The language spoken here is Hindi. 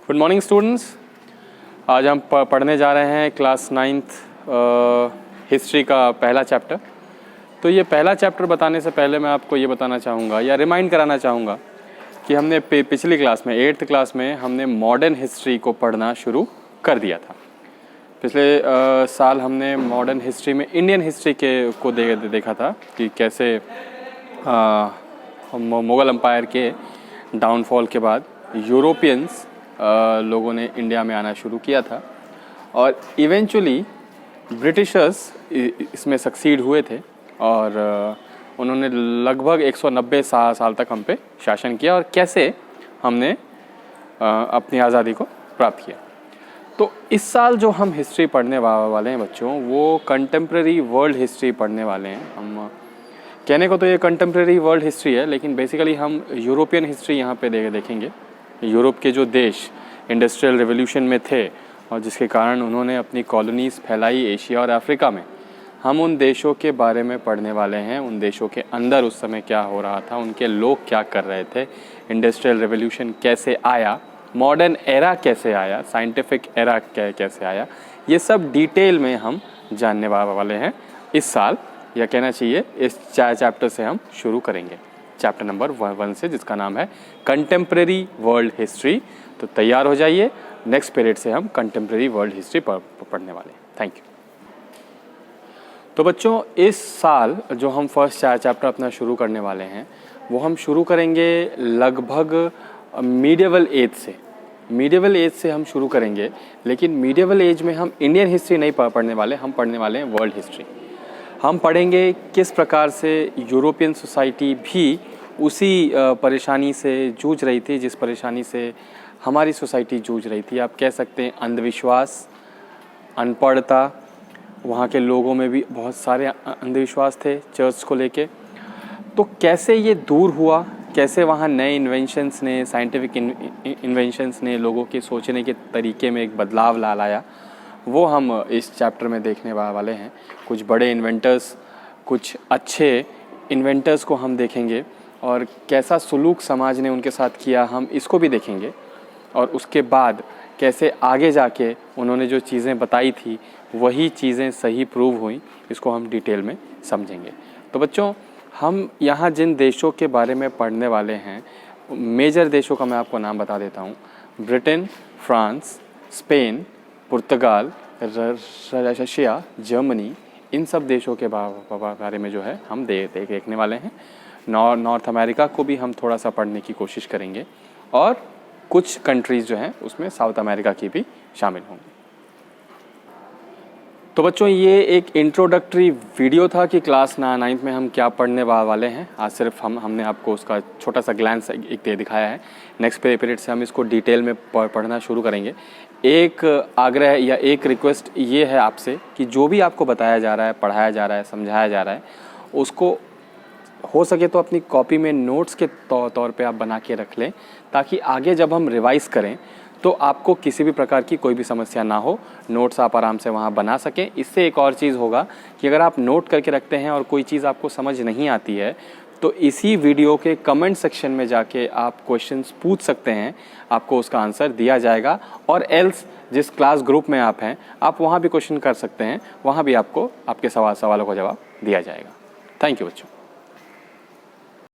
Good morning students. आज हम पढ़ने जा रहे हैं क्लास 9th हिस्ट्री का पहला चैप्टर। तो ये पहला चैप्टर बताने से पहले मैं आपको ये बताना चाहूँगा या रिमाइंड कराना चाहूँगा कि हमने पिछली क्लास में 8th क्लास में हमने मॉडर्न हिस्ट्री को पढ़ना शुरू कर दिया था। पिछले साल हमने मॉडर्न हिस्ट्री में इंडियन हिस्ट्री को देखा था कि कैसे मुग़ल एम्पायर के डाउनफॉल के बाद यूरोपियंस लोगों ने इंडिया में आना शुरू किया था और इवेंचुअली ब्रिटिशर्स इसमें सक्सीड हुए थे और उन्होंने लगभग 190 साल तक हम पे शासन किया और कैसे हमने अपनी आज़ादी को प्राप्त किया। तो इस साल जो हम हिस्ट्री पढ़ने वाले हैं बच्चों, वो कंटेम्प्रेरी वर्ल्ड हिस्ट्री पढ़ने वाले हैं। हम कहने को तो ये कंटेम्प्रेरी वर्ल्ड हिस्ट्री है, लेकिन बेसिकली हम यूरोपियन हिस्ट्री यहाँ पे देखेंगे। यूरोप के जो देश इंडस्ट्रियल रिवॉल्यूशन में थे और जिसके कारण उन्होंने अपनी कॉलोनीज़ फैलाई एशिया और अफ्रीका में, हम उन देशों के बारे में पढ़ने वाले हैं। उन देशों के अंदर उस समय क्या हो रहा था, उनके लोग क्या कर रहे थे, इंडस्ट्रियल रिवॉल्यूशन कैसे आया, मॉडर्न एरा कैसे आया, साइंटिफिक एरा कैसे आया, ये सब डिटेल में हम जानने वाले हैं इस साल, या कहना चाहिए इस चैप्टर से हम शुरू करेंगे, चैप्टर नंबर 1 से, जिसका नाम है कंटेम्प्रेरी वर्ल्ड हिस्ट्री। तो तैयार हो जाइए, नेक्स्ट पीरियड से हम कंटेम्प्रेरी वर्ल्ड हिस्ट्री पढ़ने वाले हैं। Thank you. तो बच्चों, इस साल जो हम फर्स्ट चैप्टर अपना शुरू करने वाले हैं वो हम शुरू करेंगे लगभग मीडिएवल एज से। मीडिएवल एज से हम शुरू करेंगे, लेकिन मीडिएवल एज में हम इंडियन हिस्ट्री नहीं पढ़ने वाले, हम पढ़ने वाले हैं वर्ल्ड हिस्ट्री। हम पढ़ेंगे किस प्रकार से यूरोपियन सोसाइटी भी उसी परेशानी से जूझ रही थी जिस परेशानी से हमारी सोसाइटी जूझ रही थी। आप कह सकते हैं अंधविश्वास, अनपढ़ता, वहाँ के लोगों में भी बहुत सारे अंधविश्वास थे चर्च को लेके। तो कैसे ये दूर हुआ, कैसे वहाँ नए इन्वेंशंस ने, साइंटिफिक इन्वेंशंस ने लोगों के सोचने के तरीके में एक बदलाव ला लाया, वो हम इस चैप्टर में देखने वाले हैं। कुछ बड़े इन्वेंटर्स, कुछ अच्छे इन्वेंटर्स को हम देखेंगे और कैसा सलूक समाज ने उनके साथ किया, हम इसको भी देखेंगे। और उसके बाद कैसे आगे जाके उन्होंने जो चीज़ें बताई थी वही चीज़ें सही प्रूव हुई, इसको हम डिटेल में समझेंगे। तो बच्चों, हम यहाँ जिन देशों के बारे में पढ़ने वाले हैं, मेजर देशों का मैं आपको नाम बता देता हूँ। ब्रिटेन, फ्रांस, स्पेन, पुर्तगाल, रशिया, जर्मनी, इन सब देशों के बारे में जो है हम देखने वाले हैं। नॉर्थ अमेरिका को भी हम थोड़ा सा पढ़ने की कोशिश करेंगे और कुछ कंट्रीज़ जो हैं उसमें साउथ अमेरिका की भी शामिल होंगी। तो बच्चों, ये एक इंट्रोडक्टरी वीडियो था कि क्लास 9th में हम क्या पढ़ने वाले हैं। आज सिर्फ हमने आपको उसका छोटा सा ग्लैंस एक दिखाया है। नेक्स्ट पीरियड से हम इसको डिटेल में पढ़ना शुरू करेंगे। एक आग्रह या एक रिक्वेस्ट ये है आपसे कि जो भी आपको बताया जा रहा है, पढ़ाया जा रहा है, समझाया जा रहा है, उसको हो सके तो अपनी कॉपी में नोट्स के तौर पे आप बना के रख लें, ताकि आगे जब हम रिवाइज़ करें तो आपको किसी भी प्रकार की कोई भी समस्या ना हो। नोट्स आप आराम से वहाँ बना सकें। इससे एक और चीज़ होगा कि अगर आप नोट करके रखते हैं और कोई चीज़ आपको समझ नहीं आती है तो इसी वीडियो के कमेंट सेक्शन में जाके आप क्वेश्चंस पूछ सकते हैं, आपको उसका आंसर दिया जाएगा। और एल्स जिस क्लास ग्रुप में आप हैं, आप वहाँ भी क्वेश्चन कर सकते हैं, वहाँ भी आपको आपके सवालों का जवाब दिया जाएगा। थैंक यू बच्चों।